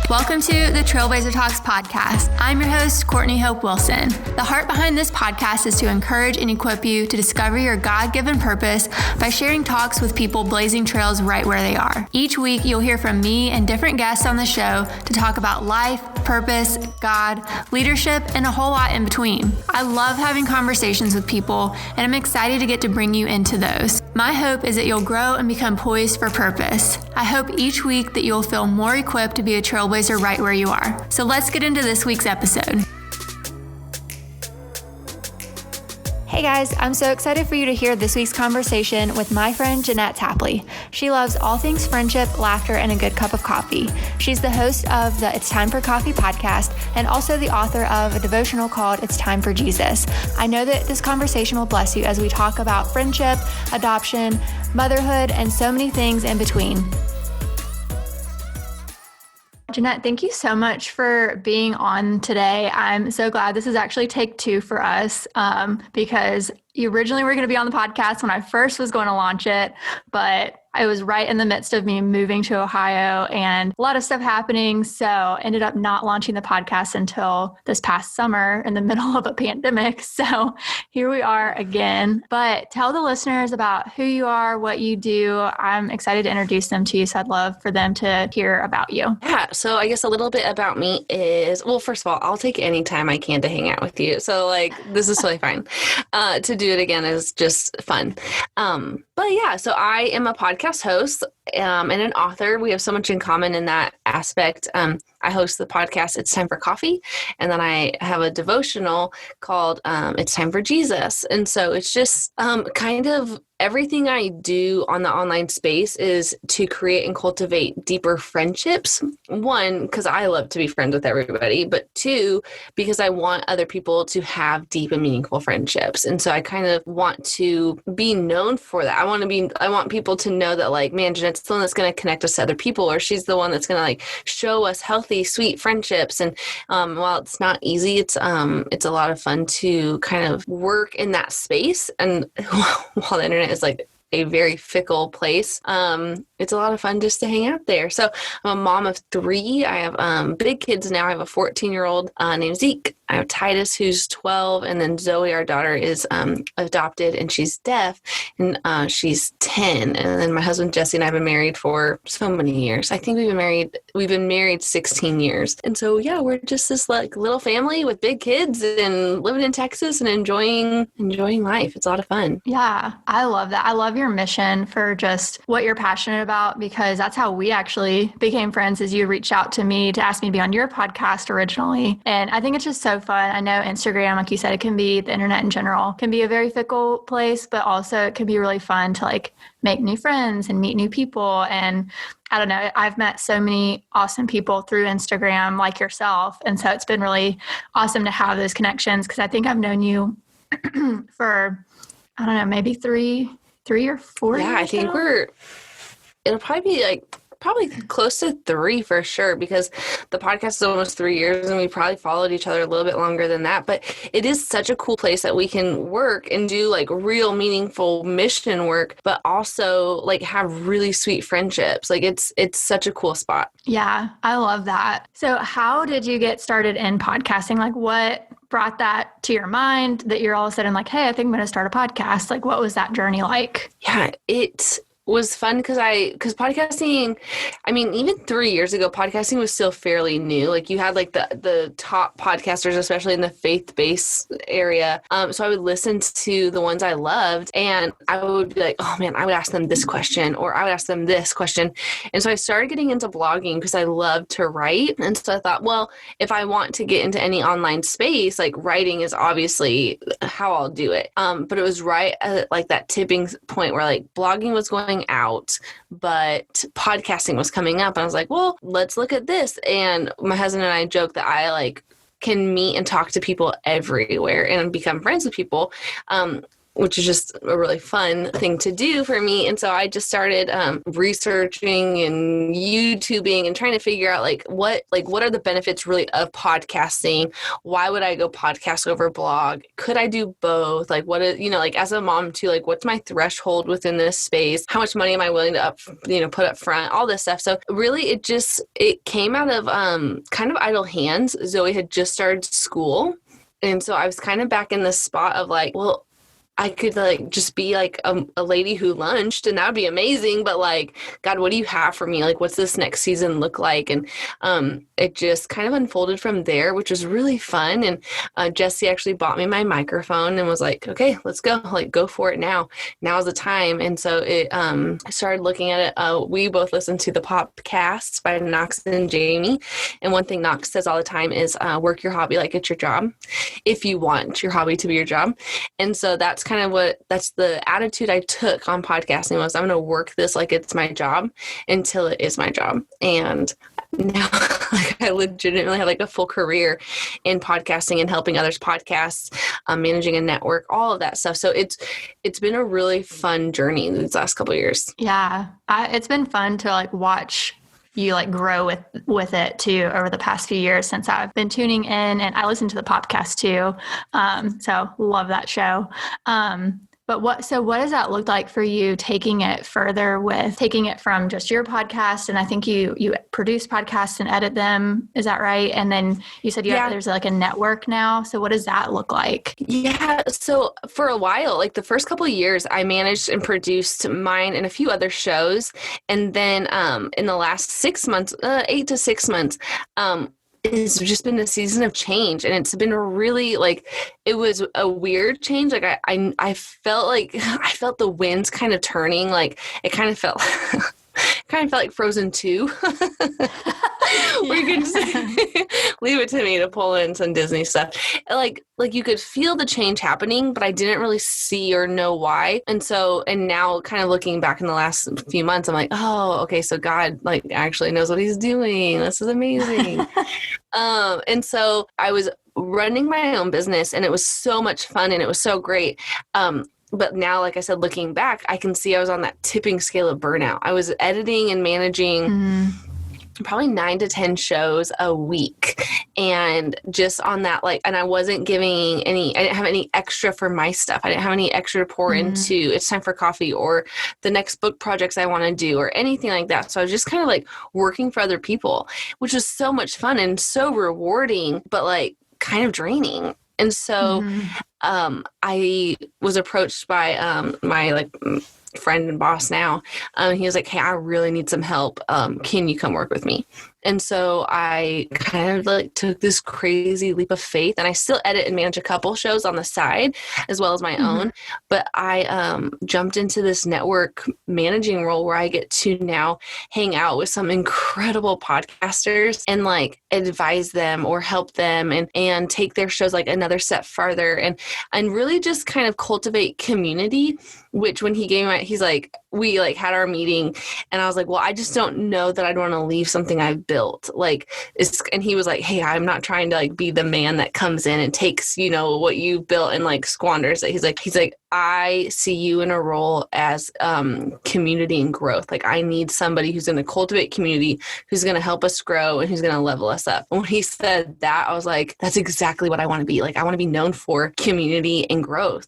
Welcome to the Trailblazer Talks podcast. I'm your host, Courtney Hope Wilson. The heart behind this podcast is to encourage and equip you to discover your God-given purpose by sharing talks with people blazing trails right where they are. Each week, you'll hear from me and different guests on the show to talk about life, purpose, God, leadership, and a whole lot in between. I love having conversations with people, and I'm excited to get to bring you into those. My hope is that you'll grow and become poised for purpose. I hope each week that you'll feel more equipped to be a trailblazer right where you are. So let's get into this week's episode. Hey guys, I'm so excited for you to hear this week's conversation with my friend Jeanette Tapley. She loves all things friendship, laughter, and a good cup of coffee. She's the host of the It's Time for Coffee podcast and also the author of a devotional called It's Time for Jesus. I know that this conversation will bless you as we talk about friendship, adoption, motherhood, and so many things in between. Jeanette, thank you so much for being on today. I'm so glad this is actually take two for us because you originally were going to be on the podcast when I first was going to launch it, but it was right in the midst of me moving to Ohio and a lot of stuff happening. So ended up not launching the podcast until this past summer in the middle of a pandemic. So here we are again. But tell the listeners about who you are, what you do. I'm excited to introduce them to you. So I'd love for them to hear about you. Yeah. So I guess a little bit about me is, well, first of all, I'll take any time I can to hang out with you. So this is totally fine. To do it again is just fun. But yeah, so I am a podcast host and an author. We have so much in common in that aspect. I host the podcast It's Time for Coffee, and then I have a devotional called It's Time for Jesus. And so it's just kind of everything I do on the online space is to create and cultivate deeper friendships. One, because I love to be friends with everybody, but two, because I want other people to have deep and meaningful friendships. And so I kind of want to be known for that. I want people to know that man, Jeanette's the one that's going to connect us to other people, or she's the one that's going to show us healthy, sweet friendships. And while it's not easy, it's a lot of fun to kind of work in that space. And while the internet is a very fickle place, it's a lot of fun just to hang out there. So I'm a mom of three. I have big kids now. I have a 14-year-old named Zeke. I have Titus, who's 12, and then Zoe, our daughter, is adopted, and she's deaf, and she's 10. And then my husband Jesse and I have been married for so many years. I think we've been married 16 years. And so yeah, we're just this little family with big kids and living in Texas and enjoying life. It's a lot of fun. Yeah, I love that. I love your mission for just what you're passionate about, because that's how we actually became friends. Is you reached out to me to ask me to be on your podcast originally. And I think it's just so fun. I know Instagram, like you said, it can be, the internet in general can be a very fickle place, but also it can be really fun to make new friends and meet new people. And I don't know, I've met so many awesome people through Instagram like yourself. And so it's been really awesome to have those connections, because I think I've known you for, I don't know, maybe three or 4 years. Yeah, I think it'll probably be probably close to 3 for sure, because the podcast is almost 3 years and we probably followed each other a little bit longer than that. But it is such a cool place that we can work and do real meaningful mission work, but also have really sweet friendships. It's such a cool spot. Yeah, I love that. So how did you get started in podcasting? What brought that to your mind that you're all of a sudden hey, I think I'm going to start a podcast? What was that journey like? Yeah, it was fun because podcasting, even 3 years ago, podcasting was still fairly new. You had the top podcasters, especially in the faith-based area. So I would listen to the ones I loved, and I would be oh man, I would ask them this question, or I would ask them this question. And so I started getting into blogging because I love to write. And so I thought, well, if I want to get into any online space, writing is obviously how I'll do it. But it was right at that tipping point where blogging was going out, but podcasting was coming up. And I was well, let's look at this. And my husband and I joke that I can meet and talk to people everywhere and become friends with people. which is just a really fun thing to do for me. And so I just started researching and YouTubing and trying to figure out what are the benefits really of podcasting? Why would I go podcast over blog? Could I do both? What is, as a mom too, what's my threshold within this space? How much money am I willing to put up front? All this stuff. So really it came out of kind of idle hands. Zoe had just started school. And so I was kind of back in this spot of I could just be a lady who lunched, and that would be amazing. But God, what do you have for me? What's this next season look like? And it just kind of unfolded from there, which was really fun. And Jesse actually bought me my microphone and was like, okay, let's go, go for it now. Now's the time. And so I started looking at it. We both listened to the podcasts by Knox and Jamie. And one thing Knox says all the time is work your hobby like it's your job, if you want your hobby to be your job. And so that's the attitude I took on podcasting was I'm going to work this like it's my job until it is my job. And now I legitimately have a full career in podcasting and helping others podcast, managing a network, all of that stuff. So it's been a really fun journey these last couple of years. Yeah. It's been fun to watch you grow with it too over the past few years since I've been tuning in, and I listen to the podcast too. So love that show. But what does that look like for you taking it further with taking it from just your podcast? And I think you produce podcasts and edit them. Is that right? And then you said there's a network now. So what does that look like? Yeah. So for a while, the first couple of years, I managed and produced mine and a few other shows. And then in the last 6 months, 8 to 6 months, it's just been a season of change, and it's been really it was a weird change. I felt I felt the winds kind of turning. It kind of felt like Frozen 2. Where you can just leave it to me to pull in some Disney stuff. You could feel the change happening, but I didn't really see or know why. And now kind of looking back in the last few months, I'm like, oh, okay. So God actually knows what he's doing. This is amazing. And so I was running my own business, and it was so much fun, and it was so great. But now, like I said, looking back, I can see I was on that tipping scale of burnout. I was editing and managing probably 9 to 10 shows a week. And just on that, and I wasn't giving I didn't have any extra for my stuff. I didn't have any extra to pour into It's Time for Coffee or the next book projects I want to do or anything like that. So I was just kind of working for other people, which was so much fun and so rewarding, but kind of draining. And so I was approached by my friend and boss now. He was like, hey, I really need some help. Can you come work with me? And so I kind of took this crazy leap of faith, and I still edit and manage a couple shows on the side as well as my own. But I jumped into this network managing role where I get to now hang out with some incredible podcasters and advise them or help them and take their shows another step farther and really just kind of cultivate community, which when he gave me he's like, we had our meeting, and I was like, well, I just don't know that I'd want to leave something I've built. And he was like, hey, I'm not trying to be the man that comes in and takes, what you built and squanders it. He's like, I see you in a role as community and growth. I need somebody who's going to cultivate community, who's going to help us grow, and who's going to level us up. And when he said that, I was like, that's exactly what I want to be. I want to be known for community and growth.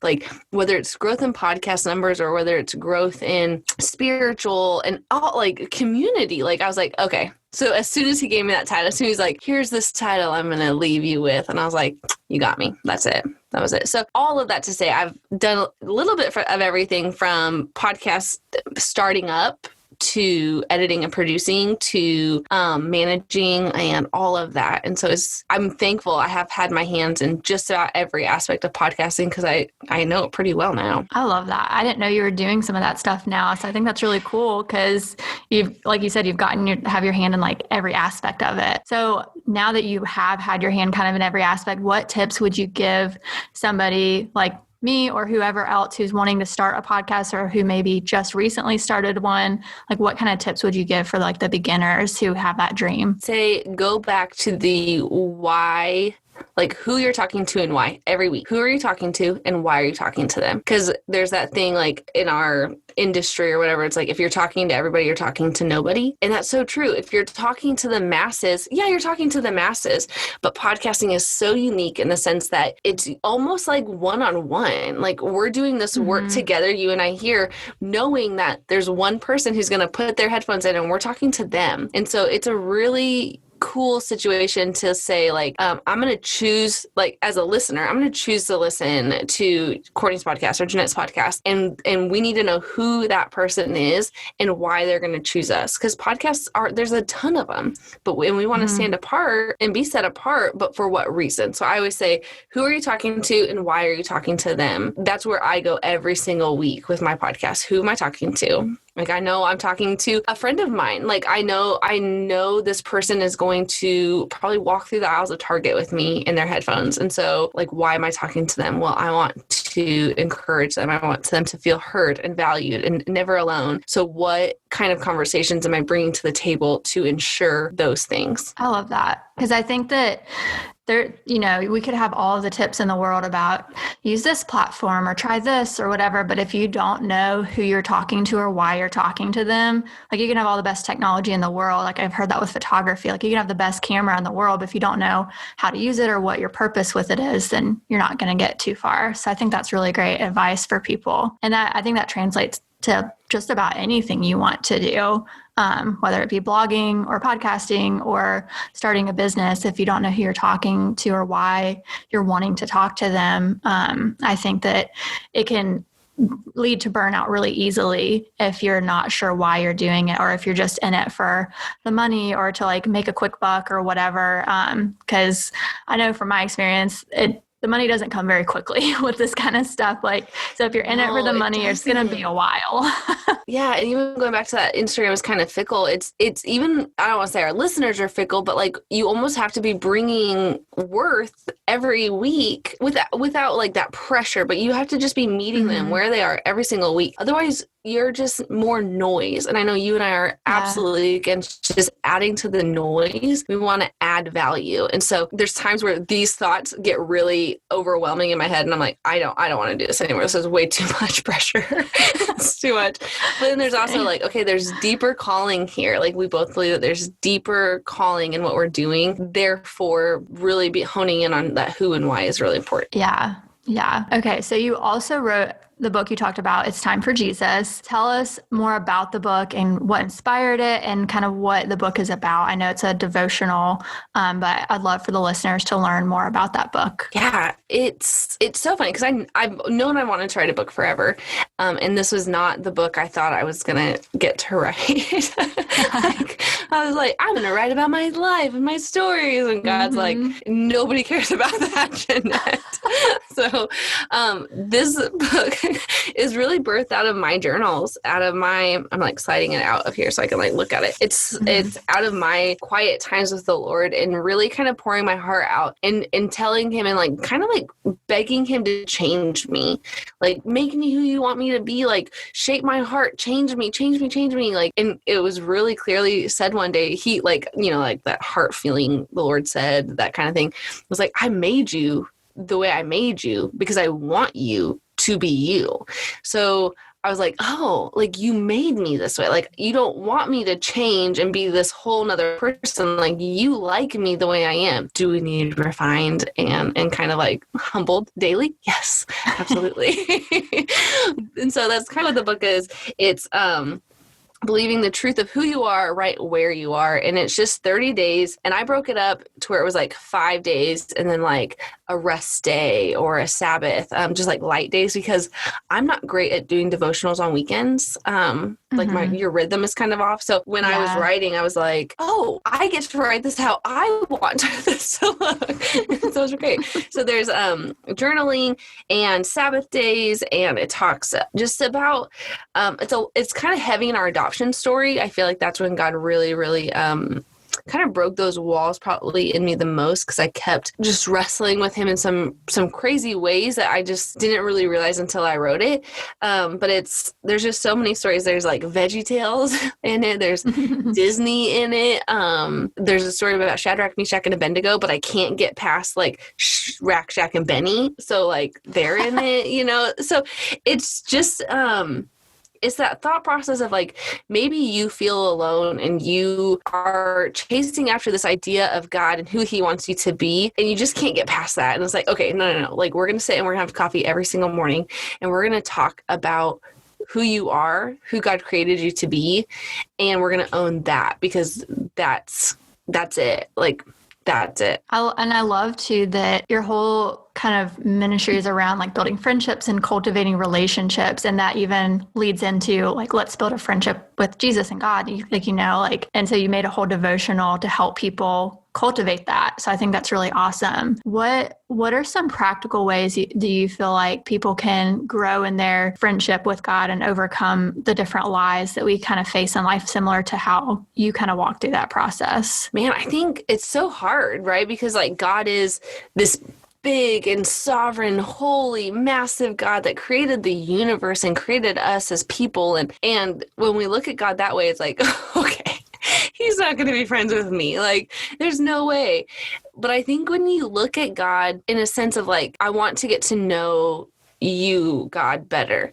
Whether it's growth in podcast numbers or whether it's growth in spiritual and all community. I was like, okay. So as soon as he gave me that title, as soon as he's like, here's this title I'm going to leave you with. And I was like, you got me. That's it. That was it. So all of that to say, I've done a little bit of everything from podcast starting up to editing and producing to managing and all of that. And so I'm thankful I have had my hands in just about every aspect of podcasting because I know it pretty well now. I love that. I didn't know you were doing some of that stuff now. So I think that's really cool because like you said, you've have your hand in every aspect of it. So now that you have had your hand kind of in every aspect, what tips would you give somebody like me or whoever else who's wanting to start a podcast or who maybe just recently started one? What kind of tips would you give for the beginners who have that dream? Say, go back to the why. like who you're talking to and why every week. Who are you talking to and why are you talking to them? Because there's that thing like in our industry or whatever, it's like if you're talking to everybody, you're talking to nobody. And that's so true. If you're talking to the masses, yeah, you're talking to the masses. But podcasting is so unique in the sense that it's almost like one-on-one. Like we're doing this work together, you and I here, knowing that there's one person who's going to put their headphones in and we're talking to them. And so it's a really cool situation to say, like, I'm going to choose, like, as a listener, I'm going to choose to listen to Courtney's podcast or Jeanette's podcast. And we need to know who that person is and why they're going to choose us. Because podcasts there's a ton of them, but when we want to stand apart and be set apart, but for what reason? So I always say, who are you talking to and why are you talking to them? That's where I go every single week with my podcast. Who am I talking to? Like, I know I'm talking to a friend of mine. Like, I know this person is going to probably walk through the aisles of Target with me in their headphones. And so, like, why am I talking to them? Well, I want to encourage them. I want them to feel heard and valued and never alone. So what kind of conversations am I bringing to the table to ensure those things? I love that. Because I think that we could have all the tips in the world about use this platform or try this or whatever. But if you don't know who you're talking to or why you're talking to them, like you can have all the best technology in the world. Like I've heard that with photography, like you can have the best camera in the world, but if you don't know how to use it or what your purpose with it is, then you're not going to get too far. So I think that's really great advice for people. And I think that translates to just about anything you want to do, whether it be blogging or podcasting or starting a business. If you don't know who you're talking to or why you're wanting to talk to them, I think that it can lead to burnout really easily if you're not sure why you're doing it or if you're just in it for the money or to like make a quick buck or whatever. Because I know from my experience, the money doesn't come very quickly with this kind of stuff. Like, so if you're in it for the money, it's going to be a while. Yeah. And even going back to that, Instagram is kind of fickle. It's even, I don't want to say our listeners are fickle, but like you almost have to be bringing worth every week without like that pressure, but you have to just be meeting them where they are every single week. Otherwise, you're just more noise. And I know you and I are absolutely against just adding to the noise. We want to add value. And so there's times where these thoughts get really overwhelming in my head. And I'm like, I don't want to do this anymore. This is way too much pressure. It's too much. But then there's also like, okay, there's deeper calling here. Like we both believe that there's deeper calling in what we're doing. Therefore, really be honing in on that who and why is really important. Yeah. Yeah. Okay. So you also wrote the book you talked about, It's Time for Jesus. Tell us more about the book and what inspired it and kind of what the book is about. I know it's a devotional, but I'd love for the listeners to learn more about that book. Yeah, it's so funny because I've known I wanted to write a book forever. And this was not the book I thought I was going to get to write. Like, I was like, I'm going to write about my life and my stories. And God's like, nobody cares about that, Jeanette. So this book is really birthed out of my journals, I'm like sliding it out of here so I can like look at it. It's out of my quiet times with the Lord and really kind of pouring my heart out and telling him and like kind of like begging him to change me, like make me who you want me to be, like shape my heart, change me. Like, and it was really clearly said one day, he like, you know, like that heart feeling the Lord said, that kind of thing was like, I made you the way I made you because I want you to be you. So I was like, oh, like you made me this way. Like you don't want me to change and be this whole nother person. Like you like me the way I am. Do we need refined and kind of like humbled daily? Yes, absolutely. And so that's kind of what the book is. It's, believing the truth of who you are right where you are. And it's just 30 days. And I broke it up to where it was like 5 days and then like a rest day or a Sabbath, just like light days, because I'm not great at doing devotionals on weekends. Like your rhythm is kind of off. So when I was writing, I was like, oh, I get to write this how I want this to look. So it was great. So there's journaling and Sabbath days, and it talks just about, it's kind of heavy in our adoption story. I feel like that's when God really, really kind of broke those walls probably in me the most, because I kept just wrestling with him in some crazy ways that I just didn't really realize until I wrote it. But there's just so many stories. There's like Veggie Tales in it. There's Disney in it. There's a story about Shadrach, Meshach, and Abednego, but I can't get past like Rack, Shack, and Benny. So like they're in it, you know? So it's just, it's that thought process of like, maybe you feel alone and you are chasing after this idea of God and who he wants you to be, and you just can't get past that. And it's like, okay, no. Like, we're going to sit and we're going to have coffee every single morning, and we're going to talk about who you are, who God created you to be. And we're going to own that, because that's it. Like, that's it. I love too that your whole kind of ministry is around like building friendships and cultivating relationships. And that even leads into like, let's build a friendship with Jesus and God. And so you made a whole devotional to help people cultivate that. So I think that's really awesome. What are some practical ways do you feel like people can grow in their friendship with God and overcome the different lies that we kind of face in life, similar to how you kind of walked through that process? Man, I think it's so hard, right? Because like God is this big and sovereign, holy, massive God that created the universe and created us as people. And when we look at God that way, it's like, okay, he's not going to be friends with me. Like, there's no way. But I think when you look at God in a sense of like, I want to get to know you, God, better.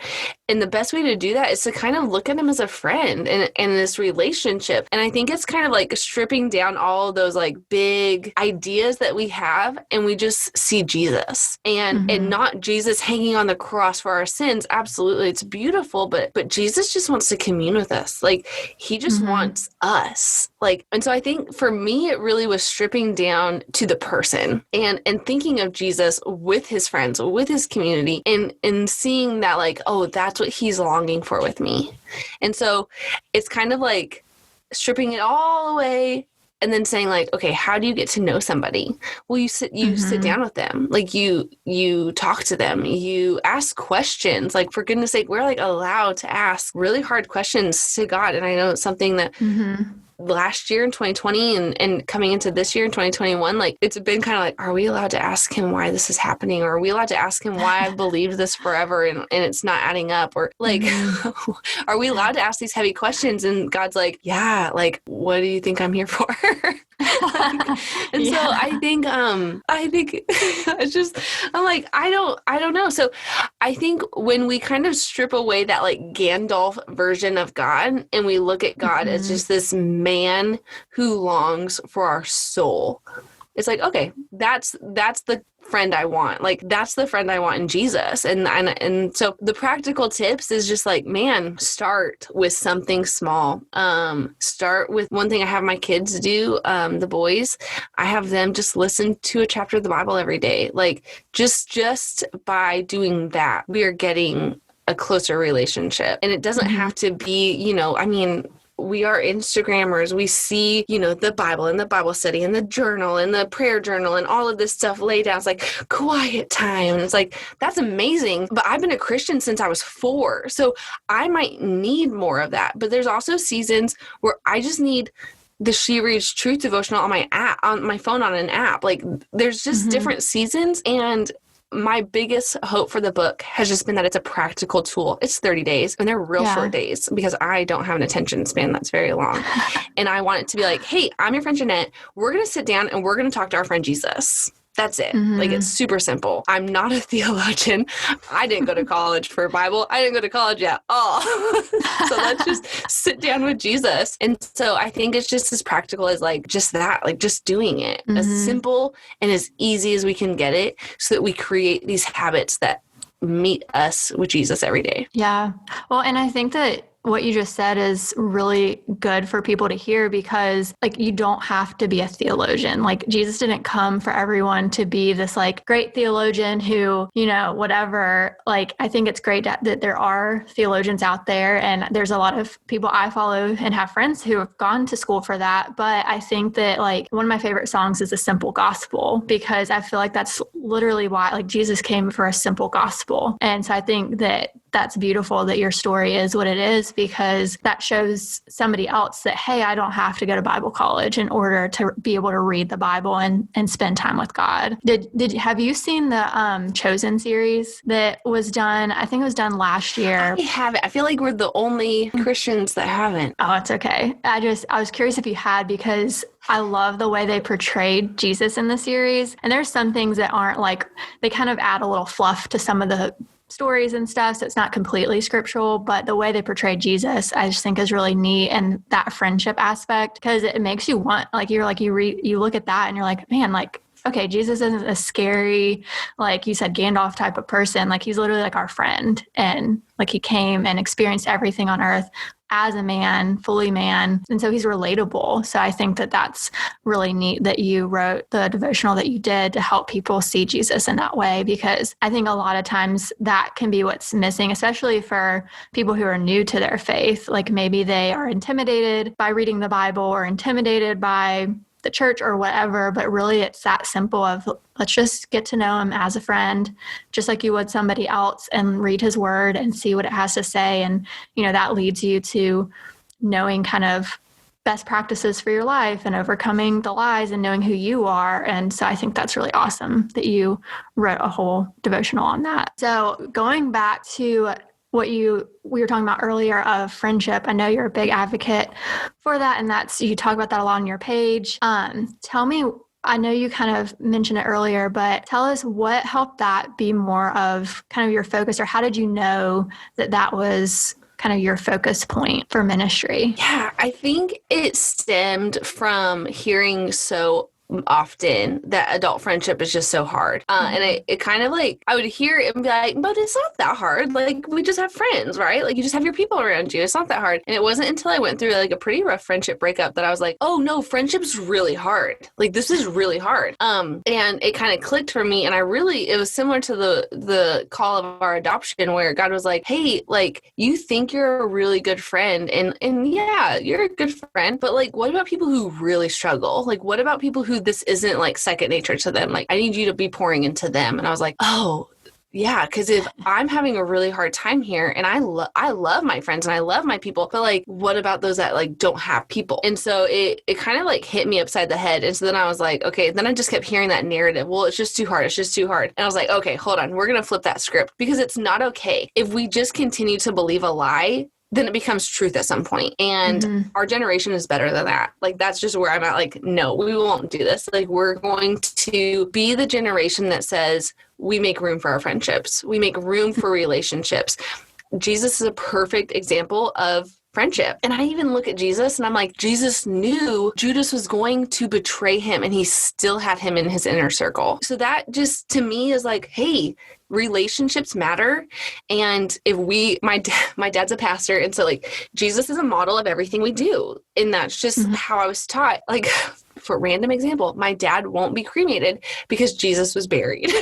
And the best way to do that is to kind of look at him as a friend and this relationship. And I think it's kind of like stripping down all of those like big ideas that we have, and we just see Jesus and not Jesus hanging on the cross for our sins. Absolutely. It's beautiful, but Jesus just wants to commune with us. Like, he just wants us. Like, and so I think for me, it really was stripping down to the person and thinking of Jesus with his friends, with his community, and seeing that like, oh, that's what he's longing for with me. And so it's kind of like stripping it all away and then saying like, okay, how do you get to know somebody? Well, you sit down with them. Like you talk to them, you ask questions. Like, for goodness sake, we're like allowed to ask really hard questions to God. And I know it's something that last year in 2020 and coming into this year in 2021, like, it's been kind of like, are we allowed to ask him why this is happening? Or are we allowed to ask him why I've believed this forever and it's not adding up? Or like, are we allowed to ask these heavy questions? And God's like, yeah, like, what do you think I'm here for? So I think it's just, I'm like, I don't know. So I think when we kind of strip away that like Gandalf version of God and we look at God as just this man who longs for our soul, it's like, okay, that's the friend I want. Like, that's the friend I want in Jesus. And so the practical tips is just like, man, start with something small. Start with one thing I have my kids do, the boys. I have them just listen to a chapter of the Bible every day. Like, just by doing that, we are getting a closer relationship. And it doesn't have to be, I mean, we are Instagrammers. We see, the Bible and the Bible study and the journal and the prayer journal and all of this stuff laid down. It's like quiet time. And it's like, that's amazing. But I've been a Christian since I was 4. So I might need more of that. But there's also seasons where I just need the She Reads Truth devotional on my app, on my phone, on an app. Like, there's just different seasons. And my biggest hope for the book has just been that it's a practical tool. It's 30 days and they're real short days because I don't have an attention span that's very long. And I want it to be like, hey, I'm your friend Jeanette. We're going to sit down and we're going to talk to our friend Jesus. That's it. Like, it's super simple. I'm not a theologian. I didn't go to college for Bible. I didn't go to college at all. So let's just sit down with Jesus. And so I think it's just as practical as like just that, like just doing it as simple and as easy as we can get it so that we create these habits that meet us with Jesus every day. Yeah. Well, and I think that what you just said is really good for people to hear, because like, you don't have to be a theologian. Like, Jesus didn't come for everyone to be this like great theologian who, whatever. Like, I think it's great that there are theologians out there, and there's a lot of people I follow and have friends who have gone to school for that. But I think that like one of my favorite songs is A Simple Gospel, because I feel like that's literally why like Jesus came for a simple gospel. And so I think that that's beautiful that your story is what it is, because that shows somebody else that, hey, I don't have to go to Bible college in order to be able to read the Bible and spend time with God. Have you seen the Chosen series that was done? I think it was done last year. I haven't. I feel like we're the only Christians that haven't. Oh, it's okay. I was curious if you had, because I love the way they portrayed Jesus in the series. And there's some things that aren't like, they kind of add a little fluff to some of the stories and stuff. So it's not completely scriptural, but the way they portray Jesus, I just think is really neat. And that friendship aspect, because it makes you want, like, you look at that and you're like, man, like, okay, Jesus isn't a scary, like you said, Gandalf type of person. Like, he's literally like our friend. And like, he came and experienced everything on earth as a man, fully man. And so he's relatable. So I think that that's really neat that you wrote the devotional that you did to help people see Jesus in that way, because I think a lot of times that can be what's missing, especially for people who are new to their faith. Like, maybe they are intimidated by reading the Bible or intimidated by the church or whatever, but really it's that simple of, let's just get to know him as a friend, just like you would somebody else, and read his word and see what it has to say. And, that leads you to knowing kind of best practices for your life and overcoming the lies and knowing who you are. And so I think that's really awesome that you wrote a whole devotional on that. So going back to what we were talking about earlier of friendship, I know you're a big advocate for that, and you talk about that a lot on your page. Tell me, I know you kind of mentioned it earlier, but tell us what helped that be more of kind of your focus, or how did you know that was kind of your focus point for ministry? Yeah, I think it stemmed from hearing so often that adult friendship is just so hard. And it kind of like, I would hear it and be like, but it's not that hard. Like, we just have friends, right? Like, you just have your people around you. It's not that hard. And it wasn't until I went through like a pretty rough friendship breakup that I was like, oh no, friendship's really hard. Like, this is really hard. And it kind of clicked for me. And it was similar to the call of our adoption, where God was like, hey, like, you think you're a really good friend, and yeah, you're a good friend, but like, what about people who really struggle? Like, what about people who this isn't like second nature to them? Like, I need you to be pouring into them. And I was like, oh yeah, because if I'm having a really hard time here, and I love my friends and I love my people, but like, what about those that like don't have people? And so it kind of like hit me upside the head. And so then I was like, okay, then I just kept hearing that narrative. Well, it's just too hard. It's just too hard. And I was like, okay, hold on. We're going to flip that script, because it's not okay. If we just continue to believe a lie, then it becomes truth at some point. And our generation is better than that. Like, that's just where I'm at. Like, no, we won't do this. Like, we're going to be the generation that says we make room for our friendships. We make room for relationships. Jesus is a perfect example of friendship. And I even look at Jesus and I'm like, Jesus knew Judas was going to betray him, and he still had him in his inner circle. So that just to me is like, hey, relationships matter. And if my dad's a pastor, and so like, Jesus is a model of everything we do. And that's just how I was taught. Like, for random example, my dad won't be cremated because Jesus was buried.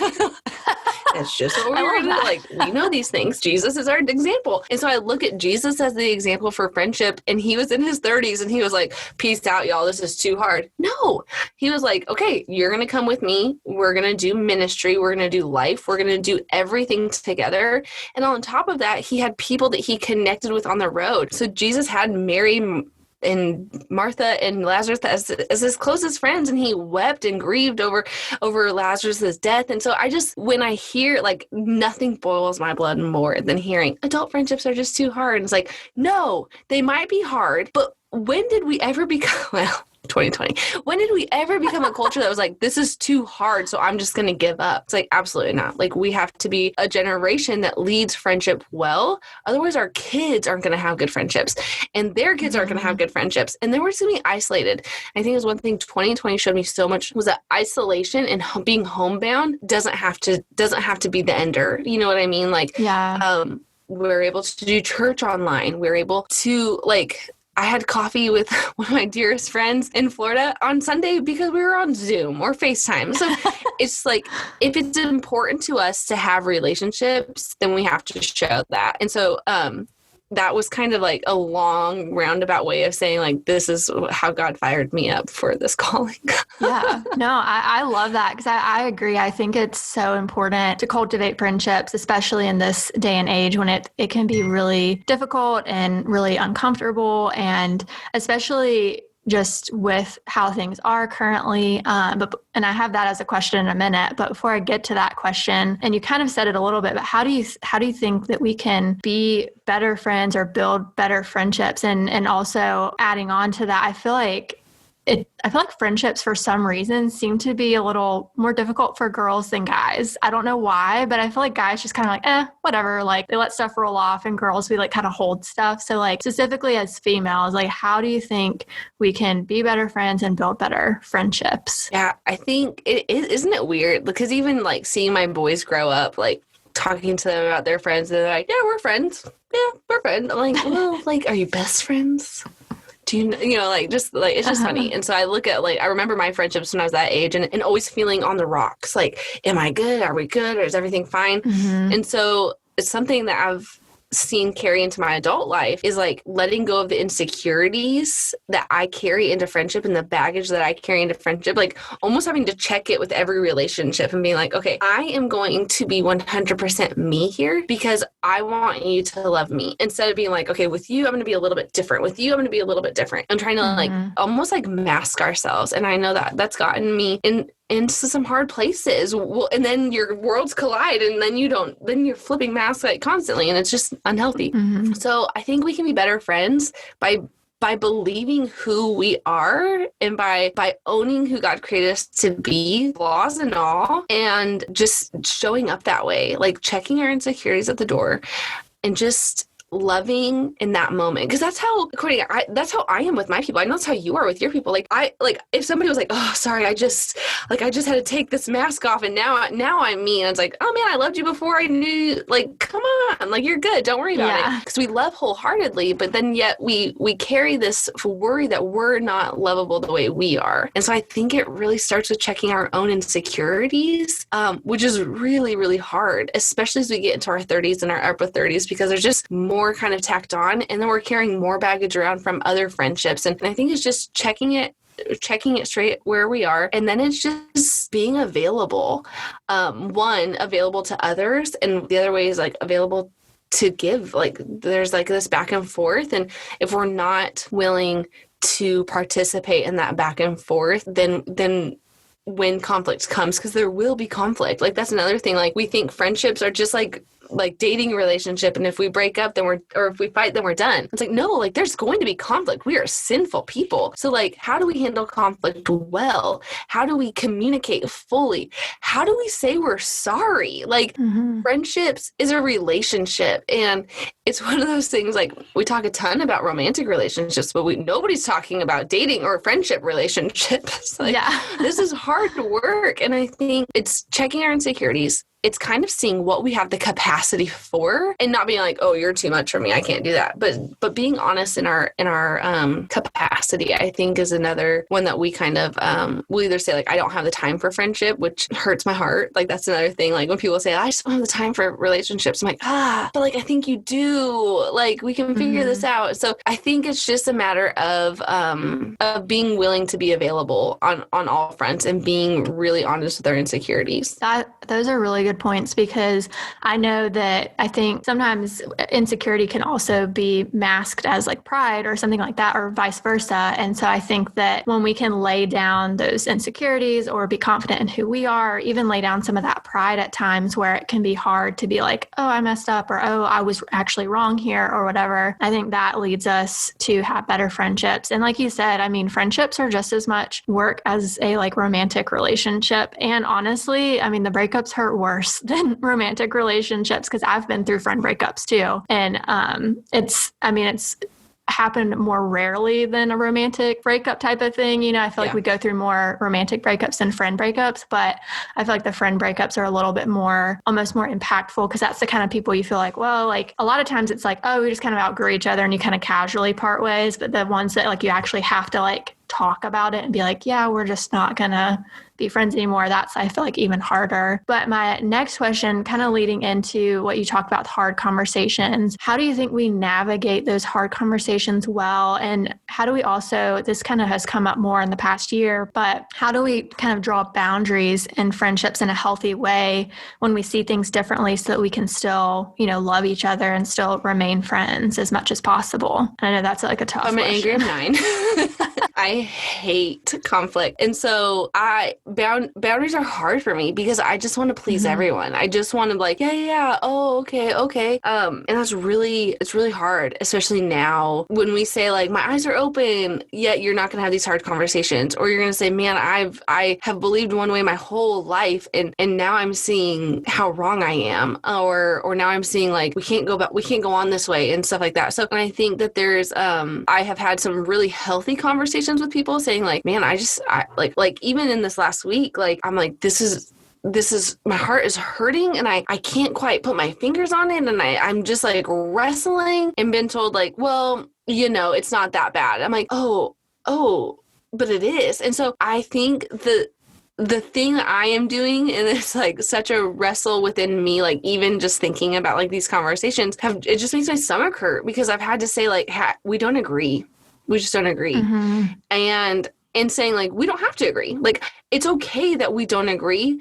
That's just what we were going to do. Like, we know these things. Jesus is our example. And so I look at Jesus as the example for friendship, and he was in his 30s and he was like, peace out, y'all. This is too hard. No, he was like, okay, you're going to come with me. We're going to do ministry. We're going to do life. We're going to do everything together. And on top of that, he had people that he connected with on the road. So Jesus had Mary and Martha and Lazarus as his closest friends, and he wept and grieved over Lazarus' death. And so when I hear, like, nothing boils my blood more than hearing adult friendships are just too hard. And it's like, no, they might be hard, but when did we ever become, well, 2020, when did we ever become a culture that was like, this is too hard, so I'm just going to give up? It's like, absolutely not. Like, we have to be a generation that leads friendship well. Otherwise, our kids aren't going to have good friendships, and their kids aren't going to have good friendships. And then we're just going to be isolated. I think it was one thing 2020 showed me so much, was that isolation and being homebound doesn't have to be the ender. You know what I mean? Like, we're able to do church online. We're able to, like, I had coffee with one of my dearest friends in Florida on Sunday because we were on Zoom or FaceTime. So it's like, if it's important to us to have relationships, then we have to show that. And so that was kind of like a long roundabout way of saying like, this is how God fired me up for this calling. Yeah, no, I love that because I agree. I think it's so important to cultivate friendships, especially in this day and age when it can be really difficult and really uncomfortable, and especially just with how things are currently. And I have that as a question in a minute, but before I get to that question, and you kind of said it a little bit, but how do you think that we can be better friends or build better friendships? And also adding on to that, I feel like friendships for some reason seem to be a little more difficult for girls than guys. I don't know why, but I feel like guys just kind of like, whatever. Like they let stuff roll off, and girls, we like kind of hold stuff. So like specifically as females, like how do you think we can be better friends and build better friendships? Yeah, I think isn't it weird? Because even like seeing my boys grow up, like talking to them about their friends, and they're like, yeah, we're friends. Yeah, we're friends. I'm like, well, like, are you best friends? Like, just like, it's just funny. And so I look at, like, I remember my friendships when I was that age and always feeling on the rocks. Like, am I good? Are we good? Or is everything fine? Mm-hmm. And so it's something that I've seen carry into my adult life is like letting go of the insecurities that I carry into friendship and the baggage that I carry into friendship, like almost having to check it with every relationship and being like, okay, I am going to be 100% me here because I want you to love me, instead of being like, okay, with you, I'm going to be a little bit different. With you, I'm going to be a little bit different. I'm trying to like almost like mask ourselves. And I know that that's gotten me into some hard places. Well, and then your worlds collide, and then you're flipping masks like constantly, and it's just unhealthy. Mm-hmm. So I think we can be better friends by believing who we are and by owning who God created us to be, flaws and all, and just showing up that way, like checking our insecurities at the door and just loving in that moment. Because that's how I am with my people. I know that's how you are with your people. Like if somebody was like, oh, sorry, I just had to take this mask off and now I'm me. And it's like, oh man, I loved you before I knew you. Like, come on, like you're good. Don't worry about it. Because we love wholeheartedly, but then yet we carry this worry that we're not lovable the way we are. And so I think it really starts with checking our own insecurities, which is really, really hard, especially as we get into our 30s and our upper 30s, because there's just more kind of tacked on, and then we're carrying more baggage around from other friendships. And I think it's just checking it straight where we are, and then it's just being available. One, available to others, and the other way is like available to give. Like there's like this back and forth, and if we're not willing to participate in that back and forth, then when conflict comes, because there will be conflict. Like that's another thing. Like we think friendships are just like dating relationship, and if we break up if we fight, then we're done. It's like, no, like there's going to be conflict. We are sinful people. So like, how do we handle conflict well? How do we communicate fully? How do we say we're sorry? Like friendships is a relationship, and it's one of those things. Like we talk a ton about romantic relationships, but nobody's talking about dating or friendship relationships. Like, this is hard work. And I think it's checking our insecurities. It's kind of seeing what we have the capacity for, and not being like, oh, you're too much for me, I can't do that. But being honest in our capacity, I think, is another one that we kind of we'll either say like, I don't have the time for friendship, which hurts my heart. Like that's another thing. Like when people say, I just don't have the time for relationships, I'm like, but like I think you do. Like we can figure this out. So I think it's just a matter of being willing to be available on all fronts and being really honest with our insecurities. Those are really good points, because I know that I think sometimes insecurity can also be masked as like pride or something like that, or vice versa. And so I think that when we can lay down those insecurities or be confident in who we are, or even lay down some of that pride at times where it can be hard to be like, oh, I messed up, or oh, I was actually wrong here, or whatever. I think that leads us to have better friendships. And like you said, I mean, friendships are just as much work as a like romantic relationship. And honestly, I mean, the breakups hurt worse than romantic relationships, because I've been through friend breakups too. And it's happened more rarely than a romantic breakup type of thing. You know, I feel like we go through more romantic breakups than friend breakups, but I feel like the friend breakups are a little bit almost more impactful, because that's the kind of people you feel like, well, like a lot of times it's like, oh, we just kind of outgrew each other and you kind of casually part ways. But the ones that like you actually have to like talk about it and be like, yeah, we're just not gonna be friends anymore. That's, I feel like, even harder. But my next question, kind of leading into what you talked about, hard conversations, how do you think we navigate those hard conversations well? And how do we also, this kind of has come up more in the past year, but how do we kind of draw boundaries in friendships in a healthy way when we see things differently so that we can still, love each other and still remain friends as much as possible? And I know that's like a tough I'm an question. Enneagram 9. I hate conflict. And so boundaries are hard for me because I just want to please everyone. I just want to like, yeah. Oh, okay. And it's really hard, especially now when we say like, my eyes are open, yet you're not going to have these hard conversations. Or you're going to say, man, I have believed one way my whole life. And now I'm seeing how wrong I am. Or now I'm seeing like, we can't go on this way and stuff like that. So I think that there's, I have had some really healthy conversations with people saying like, man, I like even in this last week, like, I'm like, this is my heart is hurting and I can't quite put my fingers on it. And I'm just like wrestling and been told like, well, it's not that bad. I'm like, oh, but it is. And so I think the thing that I am doing, and it's like such a wrestle within me, like even just thinking about like these conversations it just makes my stomach hurt because I've had to say like, we don't agree. We just don't agree. And saying like, we don't have to agree. Like, it's okay that we don't agree.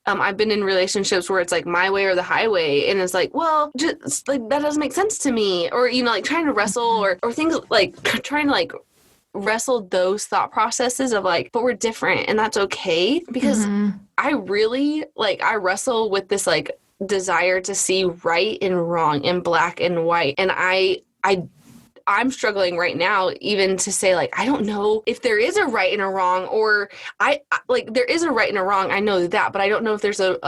I've been in relationships where it's like my way or the highway. And it's like, well, just like, that doesn't make sense to me. Or, like trying to wrestle or things like trying to like wrestle those thought processes of like, but we're different and that's okay. Because I really I wrestle with this like desire to see right and wrong and black and white. And I'm struggling right now even to say like, I don't know if there is a right and a wrong, or I like there is a right and a wrong. I know that, but I don't know if there's a,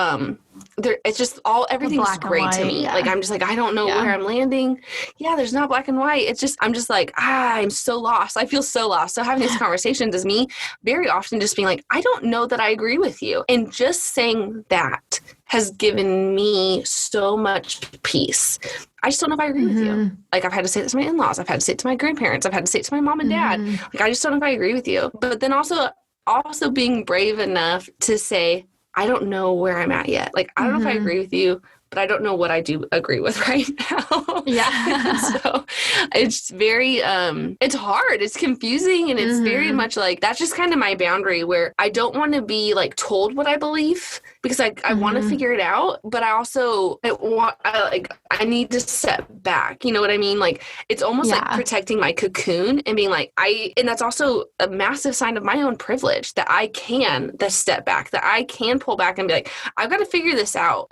it's just everything's gray to me. Yeah. Like, I'm just like, I don't know where I'm landing. Yeah. There's not black and white. It's just, I'm just like, I'm so lost. I feel so lost. So having these conversations is me very often just being like, I don't know that I agree with you. And just saying that has given me so much peace. I just don't know if I agree with you. Like, I've had to say this to my in-laws. I've had to say it to my grandparents. I've had to say it to my mom and dad. Like, I just don't know if I agree with you. But then also being brave enough to say, I don't know where I'm at yet. Like, I don't know if I agree with you, but I don't know what I do agree with right now. Yeah. So it's very, it's hard. It's confusing. And it's very much like, that's just kind of my boundary where I don't want to be like told what I believe because I want to figure it out. But I also I need to step back. You know what I mean? Like, it's almost like protecting my cocoon and being like, and that's also a massive sign of my own privilege that I can step back, that I can pull back and be like, I've got to figure this out.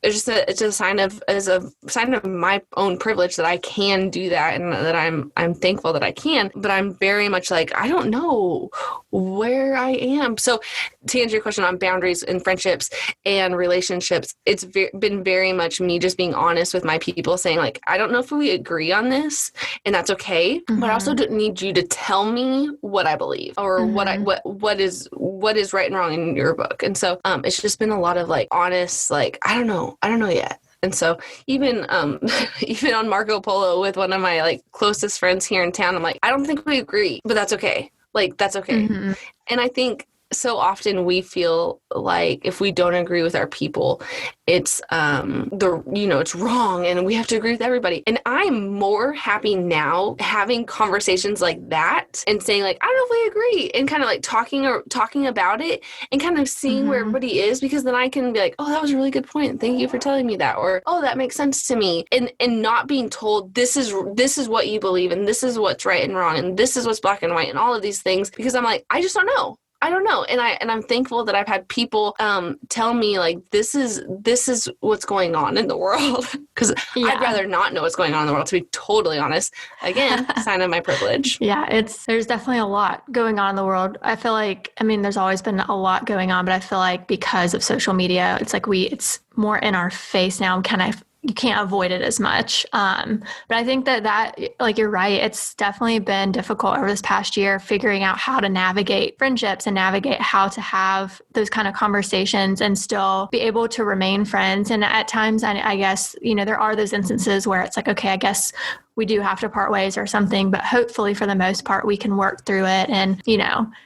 It's a sign of my own privilege that I can do that, and that I'm thankful that I can. But I'm very much like, I don't know where I am. So to answer your question on boundaries in friendships and relationships, it's been very much me just being honest with my people, saying like, I don't know if we agree on this, and that's okay. But I also don't need you to tell me what I believe or what is right and wrong in your book. And so it's just been a lot of like honest, like, I don't know yet. And so even on Marco Polo with one of my like closest friends here in town, I'm like, I don't think we agree, but that's okay. Like, that's okay. And I think so often we feel like if we don't agree with our people, it's it's wrong and we have to agree with everybody. And I'm more happy now having conversations like that and saying like, I don't know if we agree, and kind of like talking about it and kind of seeing where everybody is, because then I can be like, oh, that was a really good point. Thank you for telling me that. Or, oh, that makes sense to me. And not being told this is what you believe and this is what's right and wrong and this is what's black and white and all of these things, because I'm like, I just don't know. I don't know. And I'm thankful that I've had people tell me like, this is what's going on in the world. Because I'd rather not know what's going on in the world, to be totally honest. Again, sign of my privilege. Yeah, there's definitely a lot going on in the world. I feel like, there's always been a lot going on, but I feel like because of social media, it's like it's more in our face now. You can't avoid it as much. But I think that like, you're right. It's definitely been difficult over this past year, figuring out how to navigate friendships and navigate how to have those kind of conversations and still be able to remain friends. And at times, I guess, there are those instances where it's like, okay, I guess we do have to part ways or something, but hopefully for the most part, we can work through it and,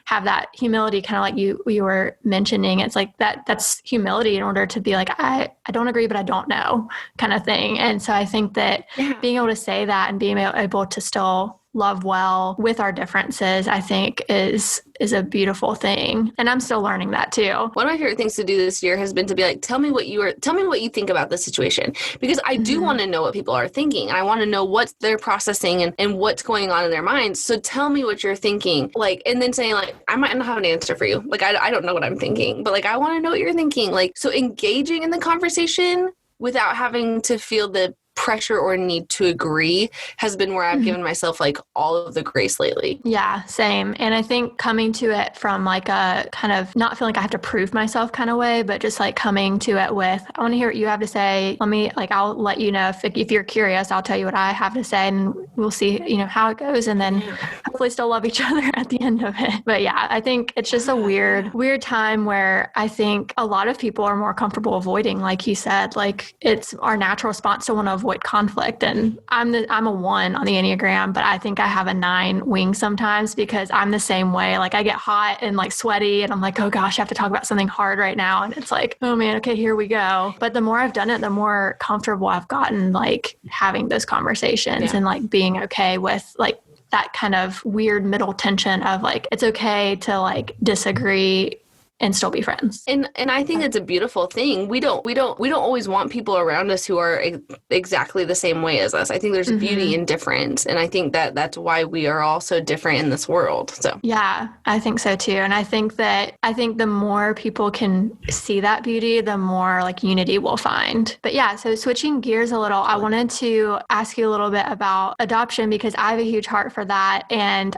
have that humility, kind of like you were mentioning. It's like that's humility in order to be like, I don't agree, but I don't know, kind of thing. And so I think that being able to say that and being able to still love well with our differences, I think is a beautiful thing. And I'm still learning that too. One of my favorite things to do this year has been to be like, tell me what you think about this situation, because I do want to know what people are thinking. And I want to know what they're processing and what's going on in their minds. So tell me what you're thinking. Like, and then saying like, I might not have an answer for you. Like, I don't know what I'm thinking, but like, I want to know what you're thinking. Like, so engaging in the conversation without having to feel the pressure or need to agree has been where I've given myself like all of the grace lately. Yeah, same. And I think coming to it from like a kind of not feeling like I have to prove myself kind of way, but just like coming to it with, I want to hear what you have to say. I'll let you know if you're curious, I'll tell you what I have to say and we'll see, how it goes. And then hopefully still love each other at the end of it. But yeah, I think it's just a weird time where I think a lot of people are more comfortable avoiding, like you said, like it's our natural response to want to avoid conflict. And I'm a 1 on the Enneagram, but I think I have a 9 wing sometimes because I'm the same way. Like I get hot and like sweaty and I'm like, oh gosh, I have to talk about something hard right now. And it's like, oh man, okay, here we go. But the more I've done it, the more comfortable I've gotten like having those conversations and like being okay with like that kind of weird middle tension of like, it's okay to like disagree and still be friends. And I think it's a beautiful thing. We don't always want people around us who are exactly the same way as us. I think there's beauty in difference. And I think that's why we are all so different in this world. So yeah, I think so too. And I think the more people can see that beauty, the more like unity we'll find. But yeah, so switching gears a little, I wanted to ask you a little bit about adoption because I have a huge heart for that. And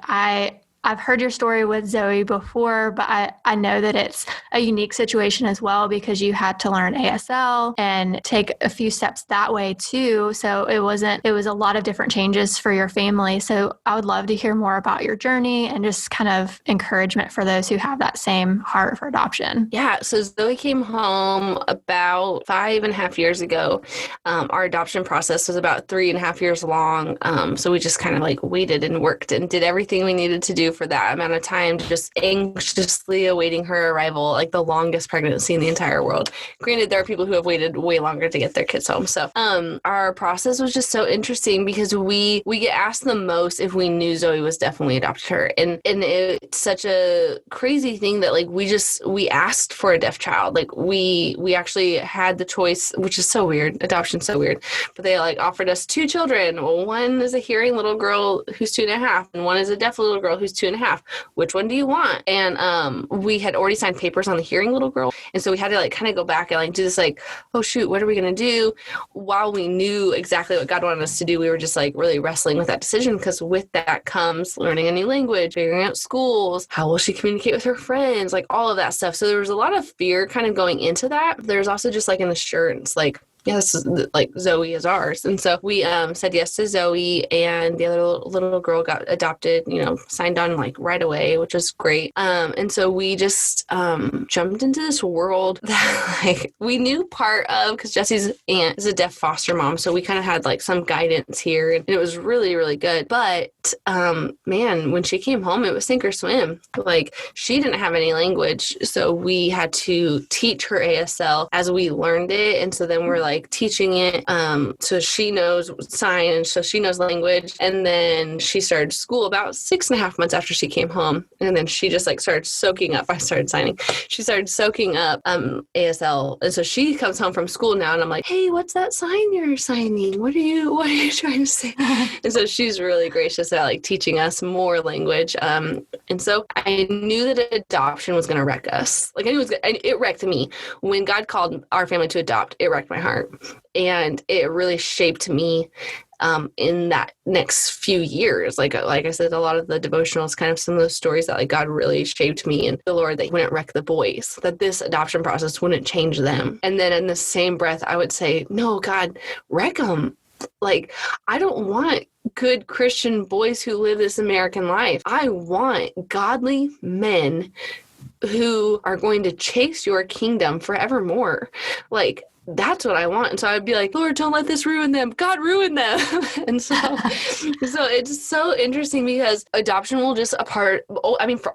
I've heard your story with Zoe before, but I know that it's a unique situation as well because you had to learn ASL and take a few steps that way too. So it was a lot of different changes for your family. So I would love to hear more about your journey and just kind of encouragement for those who have that same heart for adoption. Yeah. So Zoe came home about 5.5 years ago. Our adoption process was about 3.5 years long. So we just kind of like waited and worked and did everything we needed to do for that amount of time, just anxiously awaiting her arrival, like the longest pregnancy in the entire world. Granted, there are people who have waited way longer to get their kids home. So our process was just so interesting because we get asked the most if we knew Zoe was definitely adopted her. And it's such a crazy thing that like we asked for a deaf child. Like we actually had the choice, which is so weird. Adoption's so weird. But they like offered us 2 children. Well, one is a hearing little girl who's 2.5 and one is a deaf little girl who's 2.5. Which one do you want? And we had already signed papers on the hearing little girl. And so we had to like kind of go back and like do this like, oh shoot, what are we going to do? While we knew exactly what God wanted us to do, we were just like really wrestling with that decision because with that comes learning a new language, figuring out schools, how will she communicate with her friends, like all of that stuff. So there was a lot of fear kind of going into that. There's also just like an assurance, like, yeah, this is like Zoe is ours. And so we said yes to Zoe and the other little girl got adopted, signed on like right away, which was great. And so we just jumped into this world that like we knew part of because Jesse's aunt is a deaf foster mom. So we kind of had like some guidance here and it was really, really good. But man, when she came home, it was sink or swim. Like she didn't have any language. So we had to teach her ASL as we learned it. And so then we're like, teaching it so she knows sign and so she knows language. And then she started school about 6.5 months after she came home. And then she just like started soaking up. I started signing. She started soaking up ASL. And so she comes home from school now and I'm like, hey, what's that sign you're signing? What are you trying to say? And so she's really gracious about like teaching us more language. And so I knew that adoption was going to wreck us. Like I knew it wrecked me. When God called our family to adopt, it wrecked my heart. And it really shaped me in that next few years. Like I said, a lot of the devotionals, kind of some of those stories that like God really shaped me and the Lord that he wouldn't wreck the boys, that this adoption process wouldn't change them. And then in the same breath, I would say, no, God, wreck them. Like, I don't want good Christian boys who live this American life. I want godly men who are going to chase your kingdom forevermore. Like, that's what I want. And so I'd be like, Lord, don't let this ruin them. God, ruin them. And so it's so interesting because adoption will just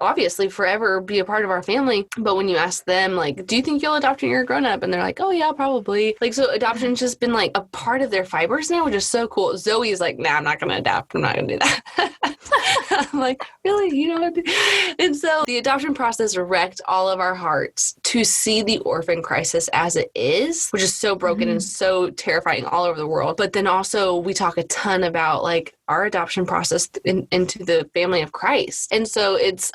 obviously forever be a part of our family. But when you ask them, like, do you think you'll adopt when you're a grown up? And they're like, oh yeah, probably. Like, so adoption's just been like a part of their fibers now, which is so cool. Zoe's like, nah, I'm not going to adopt. I'm not going to do that. I'm like, really? You know what? And so the adoption process wrecked all of our hearts to see the orphan crisis as it is, which is so broken and so terrifying all over the world. But then also we talk a ton about like our adoption process into the family of Christ. And so it's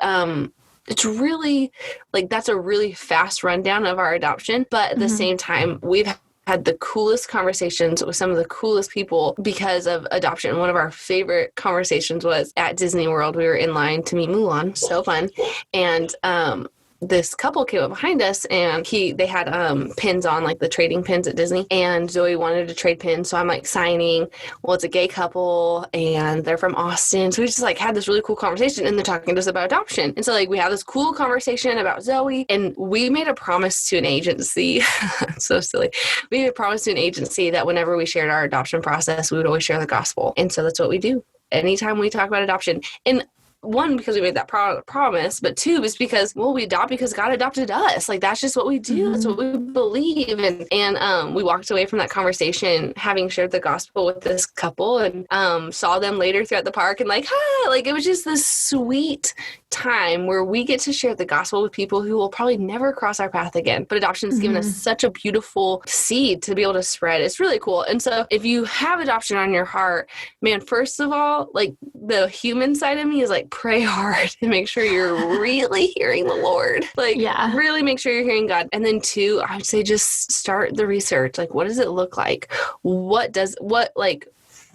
really like, that's a really fast rundown of our adoption. But at the same time, we've had the coolest conversations with some of the coolest people because of adoption. One of our favorite conversations was at Disney World. We were in line to meet Mulan. So fun. And this couple came up behind us and they had pins on, like the trading pins at Disney, and Zoe wanted to trade pins, so I'm like signing. Well, it's a gay couple and they're from Austin, so we just like had this really cool conversation, and they're talking to us about adoption. And so like we had this cool conversation about Zoe, and we made a promise to an agency. So silly. We made a promise to an agency that whenever we shared our adoption process, we would always share the gospel. And so that's what we do anytime we talk about adoption. And one, because we made that promise, but two, is because, well, we adopt because God adopted us. Like, that's just what we do. That's what we believe. And we walked away from that conversation having shared the gospel with this couple, and saw them later throughout the park, and like, hi, like, it was just this sweet time where we get to share the gospel with people who will probably never cross our path again. But adoption's given us such a beautiful seed to be able to spread. It's really cool. And so if you have adoption on your heart, man, first of all, like, the human side of me is like, pray hard to make sure you're really hearing the Lord. Like, really make sure you're hearing God. And then two, I would say just start the research. Like, what does it look like?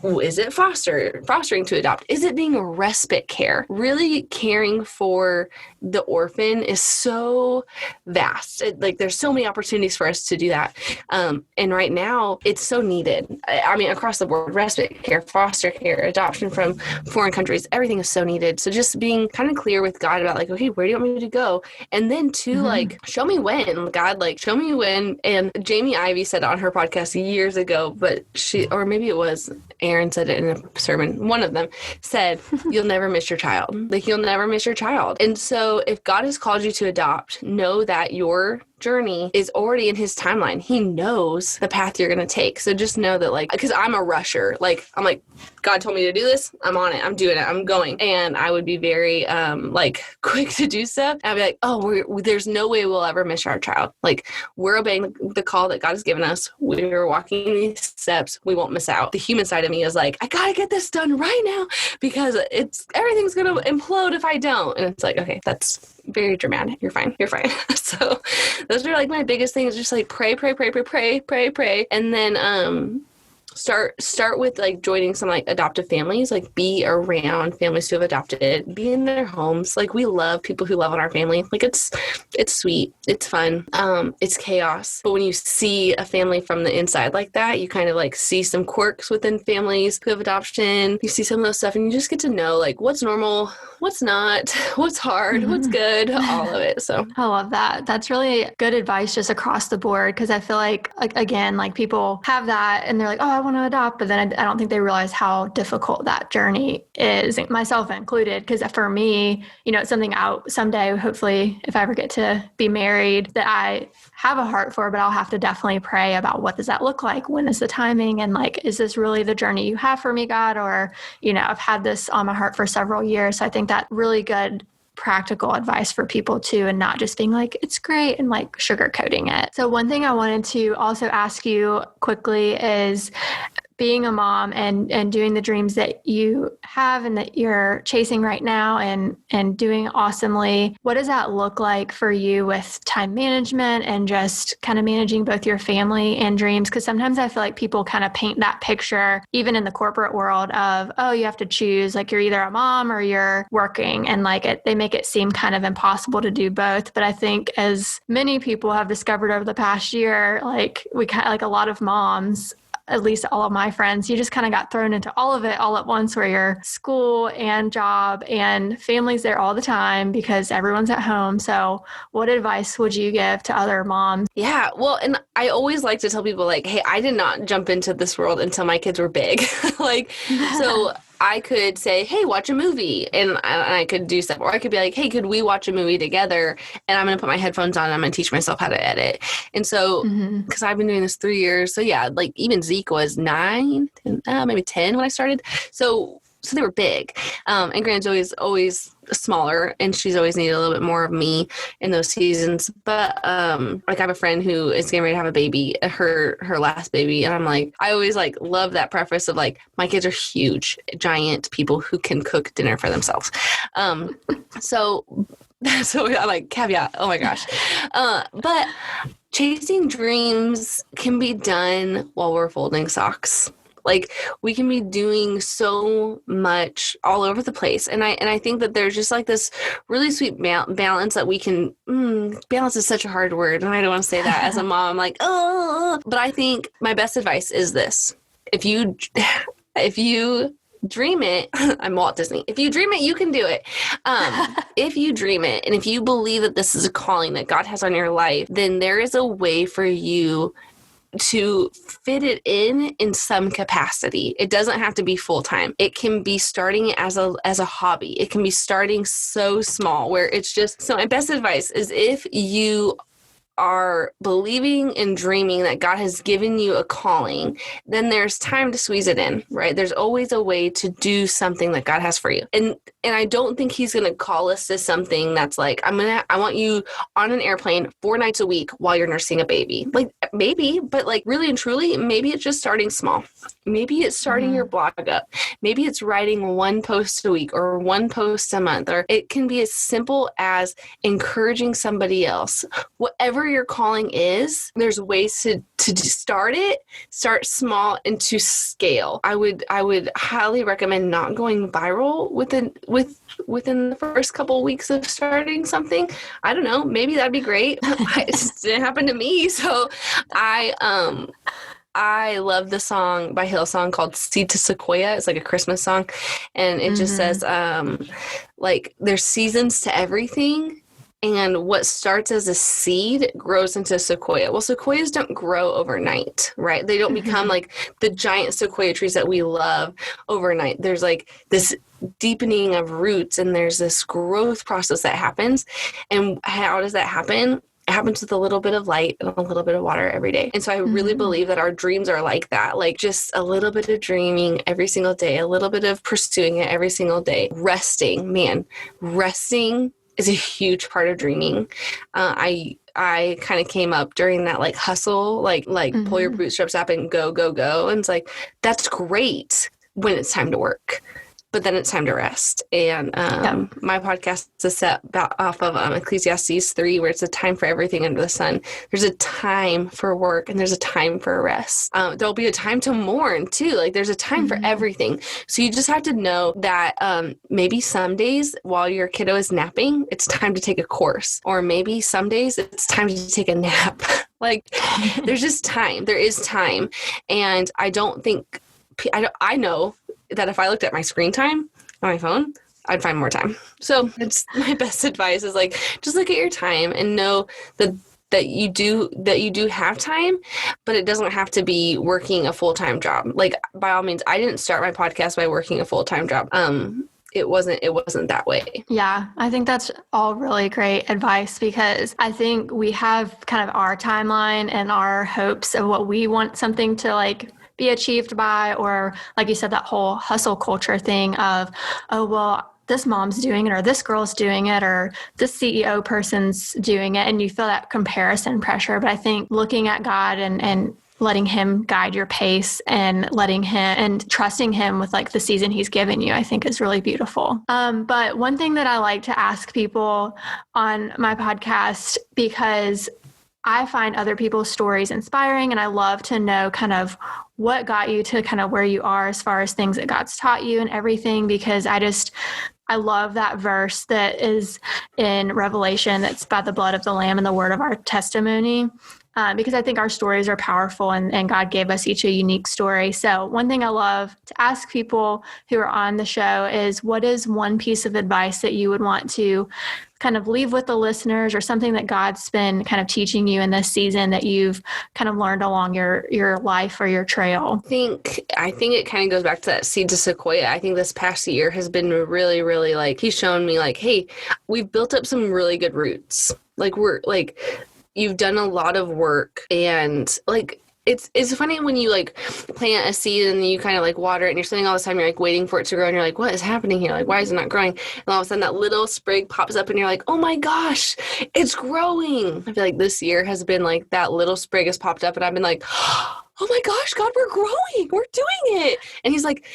Is it fostering to adopt? Is it being a respite care? Really caring for the orphan is so vast. There's so many opportunities for us to do that. And right now it's so needed. I mean, across the board, respite care, foster care, adoption from foreign countries, everything is so needed. So just being kind of clear with God about like, okay, where do you want me to go? And then two, like, show me when, God, like, show me when. And Jamie Ivey said on her podcast years ago, but or maybe it was Aaron said it in a sermon. One of them said, you'll never miss your child. Like, you'll never miss your child. And so if God has called you to adopt, know that your journey is already in his timeline. He knows the path you're going to take. So just know that, like, because I'm a rusher, like, I'm like, God told me to do this. I'm on it. I'm doing it. I'm going. And I would be very, quick to do stuff. I'd be like, oh, there's no way we'll ever miss our child. Like, we're obeying the call that God has given us. We're walking these steps. We won't miss out. The human side of me is like, I got to get this done right now because everything's going to implode if I don't. And it's like, okay, that's very dramatic. You're fine. So those are like my biggest things. Just like pray. And then, start with like joining some like adoptive families, like be around families who have adopted, be in their homes. Like, we love people who love on our family. Like, it's sweet. It's fun. It's chaos. But when you see a family from the inside like that, you kind of like see some quirks within families who have adoption. You see some of those stuff and you just get to know like what's normal, what's not, what's hard, what's good, all of it. So I love that. That's really good advice just across the board. Cause I feel like again, like people have that and they're like, oh, I want to adopt, but then I don't think they realize how difficult that journey is, myself included. Because for me, it's something out someday, hopefully, if I ever get to be married, that I have a heart for, but I'll have to definitely pray about what does that look like? When is the timing? And like, is this really the journey you have for me, God? Or, I've had this on my heart for several years. So I think that really good practical advice for people too, and not just being like, it's great and like sugarcoating it. So one thing I wanted to also ask you quickly is, being a mom and doing the dreams that you have and that you're chasing right now and doing awesomely, what does that look like for you with time management and just kind of managing both your family and dreams? Because sometimes I feel like people kind of paint that picture, even in the corporate world, of, oh, you have to choose, like you're either a mom or you're working, and like they make it seem kind of impossible to do both. But I think as many people have discovered over the past year, like we kind of, like a lot of moms at least all of my friends, you just kind of got thrown into all of it all at once, where your school and job and family's there all the time because everyone's at home. So what advice would you give to other moms? Yeah, well, and I always like to tell people, like, hey, I did not jump into this world until my kids were big. Like, so I could say, hey, watch a movie, and I could do stuff. Or I could be like, hey, could we watch a movie together? And I'm going to put my headphones on and I'm going to teach myself how to edit. And so, because I've been doing this 3 years. So yeah, like even Zeke was 9, 10, maybe 10 when I started. So they were big. And Grant's always smaller, and she's always needed a little bit more of me in those seasons. But like I have a friend who is getting ready to have a baby, her last baby, and I'm like, I always like love that preface of like, my kids are huge, giant people who can cook dinner for themselves. So I like caveat. Oh my gosh. But chasing dreams can be done while we're folding socks. Like, we can be doing so much all over the place. And I think that there's just like this really sweet balance that we can, balance is such a hard word. And I don't want to say that as a mom, like, oh, but I think my best advice is this. If you dream it, I'm Walt Disney. If you dream it, you can do it. If you dream it, and if you believe that this is a calling that God has on your life, then there is a way for you to fit it in some capacity. It doesn't have to be full time. It can be starting as a hobby. It can be starting so small where it's just, so my best advice is, if you are believing and dreaming that God has given you a calling, then there's time to squeeze it in, right? There's always a way to do something that God has for you. And I don't think he's going to call us to something that's like, I want you on an airplane 4 nights a week while you're nursing a baby. Like, maybe, but like really and truly, maybe it's just starting small. Maybe it's starting your blog up. Maybe it's writing 1 post a week or 1 post a month, or it can be as simple as encouraging somebody else. Whatever your calling is, there's ways to start small and to scale. I would highly recommend not going viral within the first couple of weeks of starting something. I don't know, maybe that'd be great. It just didn't happen to me. So I love the song by Hillsong called Seed to Sequoia. It's like a Christmas song. And it just says, like, there's seasons to everything. And what starts as a seed grows into sequoia. Well, sequoias don't grow overnight, right? They don't become like the giant sequoia trees that we love overnight. There's like this deepening of roots, and there's this growth process that happens. And how does that happen? It happens with a little bit of light and a little bit of water every day. And so I really believe that our dreams are like that, like just a little bit of dreaming every single day, a little bit of pursuing it every single day. Resting is a huge part of dreaming. I kind of came up during that like hustle, like pull your bootstraps up and go. And it's like, that's great when it's time to work, but then it's time to rest. And my podcast is set off of Ecclesiastes 3, where it's a time for everything under the sun. There's a time for work and there's a time for rest. There'll be a time to mourn too. Like, there's a time for everything. So you just have to know that maybe some days while your kiddo is napping, it's time to take a course. Or maybe some days it's time to take a nap. Like, there's just time. There is time. And I know that if I looked at my screen time on my phone, I'd find more time. So it's my best advice is like, just look at your time and know that you do have time, but it doesn't have to be working a full-time job. Like, by all means, I didn't start my podcast by working a full-time job. It wasn't that way. Yeah, I think that's all really great advice, because I think we have kind of our timeline and our hopes of what we want something to like be achieved by, or like you said, that whole hustle culture thing of, oh, well, this mom's doing it, or this girl's doing it, or this CEO person's doing it. And you feel that comparison pressure. But I think looking at God and letting him guide your pace and letting him and trusting him with like the season he's given you, I think is really beautiful. But one thing that I like to ask people on my podcast, because I find other people's stories inspiring, and I love to know kind of what got you to kind of where you are as far as things that God's taught you and everything, because I love that verse that is in Revelation, that's by the blood of the Lamb and the word of our testimony. because I think our stories are powerful and God gave us each a unique story. So one thing I love to ask people who are on the show is, what is one piece of advice that you would want to kind of leave with the listeners, or something that God's been kind of teaching you in this season that you've kind of learned along your life or your trail? I think it kind of goes back to that seed to sequoia. I think this past year has been really, really like, he's shown me like, hey, we've built up some really good roots. Like you've done a lot of work, and like, it's funny when you like plant a seed and then you kind of like water it and you're spending all this time, you're like waiting for it to grow and you're like, what is happening here? Like, why is it not growing? And all of a sudden that little sprig pops up and you're like, oh my gosh, it's growing. I feel like this year has been like that little sprig has popped up and I've been like, oh my gosh, God, we're growing. We're doing it. And he's like,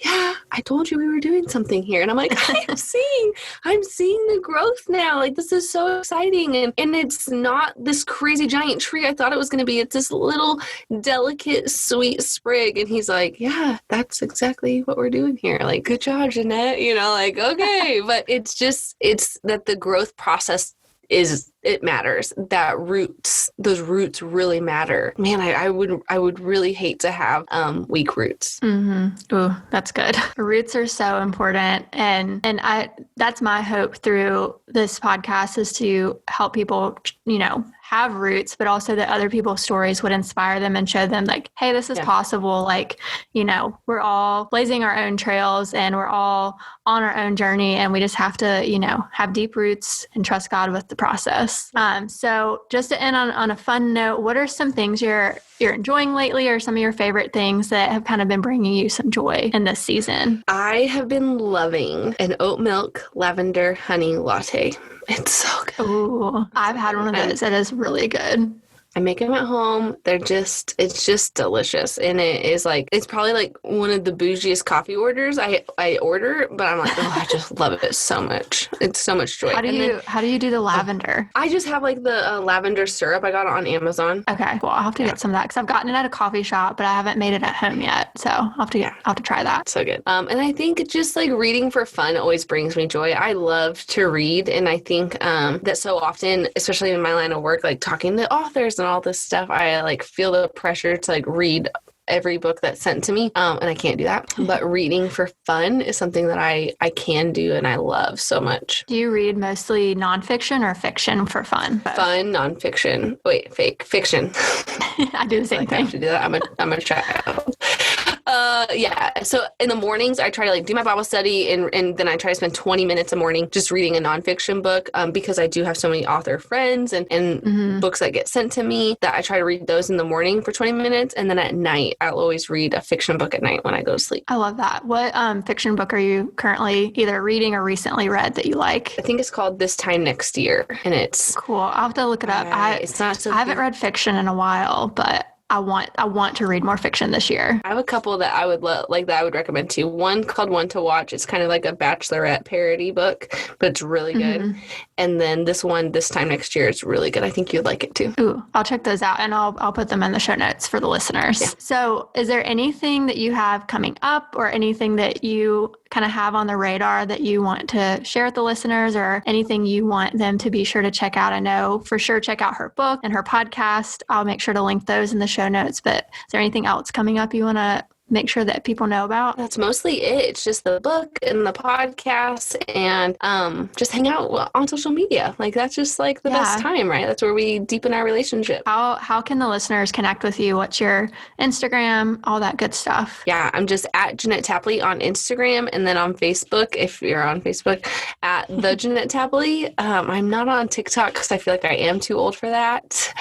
yeah, I told you we were doing something here. And I'm like, I'm seeing the growth now. Like, this is so exciting. And it's not this crazy giant tree I thought it was going to be. It's this little delicate, sweet sprig. And he's like, yeah, that's exactly what we're doing here. Like, good job, Jeanette. Like, okay. But it's that the growth process it matters. Those roots really matter. Man, I would really hate to have weak roots. Mm-hmm. Ooh, that's good. Roots are so important, and that's my hope through this podcast, is to help people, have roots, but also that other people's stories would inspire them and show them like, hey, this is possible. Like, we're all blazing our own trails and we're all on our own journey, and we just have to, have deep roots and trust God with the process. So just to end on a fun note, what are some things you're enjoying lately, or some of your favorite things that have kind of been bringing you some joy in this season? I have been loving an oat milk lavender honey latte. It's so good. Ooh, I've had one of those. It is really good. I make them at home. It's just delicious. And it's probably like one of the bougiest coffee orders I order, but I'm like, oh, I just love it so much. It's so much joy. How do you do the lavender? I just have like the lavender syrup. I got it on Amazon. Okay. Well, I'll have to get some of that, because I've gotten it at a coffee shop, but I haven't made it at home yet. So I'll have to try that. So good. And I think just like reading for fun always brings me joy. I love to read. And I think that so often, especially in my line of work, like talking to authors and all this stuff, I like feel the pressure to like read every book that's sent to me, and I can't do that. But reading for fun is something that I can do and I love so much. Do you read mostly nonfiction or fiction for fun? Fun, nonfiction. Wait, fake fiction. I do the same thing. I have to do that. I'm a child. Yeah. So in the mornings, I try to like do my Bible study, and then I try to spend 20 minutes a morning just reading a nonfiction book, because I do have so many author friends and books that get sent to me, that I try to read those in the morning for 20 minutes. And then at night, I'll always read a fiction book at night when I go to sleep. I love that. What fiction book are you currently either reading or recently read that you like? I think it's called This Time Next Year, and it's cool. I'll have to look it up. I haven't read fiction in a while, but I want to read more fiction this year. I have a couple that I would that I would recommend too. One called One to Watch. It's kind of like a Bachelorette parody book, but it's really good. Mm-hmm. And then this one, This Time Next Year, it's really good. I think you'd like it too. Ooh, I'll check those out, and I'll put them in the show notes for the listeners. Yeah. So is there anything that you have coming up, or anything that you kind of have on the radar that you want to share with the listeners, or anything you want them to be sure to check out? I know for sure check out her book and her podcast. I'll make sure to link those in the show notes, but is there anything else coming up you want to make sure that people know about? That's mostly it. It's just the book and the podcast, and just hang out on social media. Like, that's just like the best time, right? That's where we deepen our relationship. How can the listeners connect with you? What's your Instagram, all that good stuff? Yeah, I'm just at Jeanette Tapley on Instagram, and then on Facebook, if you're on Facebook, at the Jeanette Tapley. I'm not on TikTok because I feel like I am too old for that.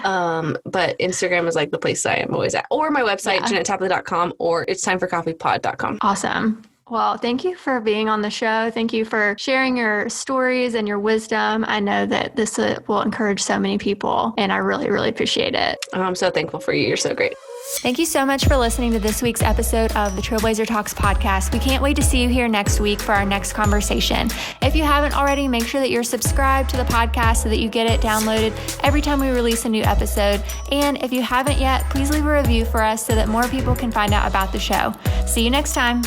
But Instagram is like the place I am always at, or my website, JeanetteTapley.com, or it's timeforcoffeepod.com. Awesome. Well, thank you for being on the show. Thank you for sharing your stories and your wisdom. I know that this will encourage so many people, and I really, really appreciate it. I'm so thankful for you. You're so great. Thank you so much for listening to this week's episode of the Trailblazer Talks podcast. We can't wait to see you here next week for our next conversation. If you haven't already, make sure that you're subscribed to the podcast so that you get it downloaded every time we release a new episode. And if you haven't yet, please leave a review for us so that more people can find out about the show. See you next time.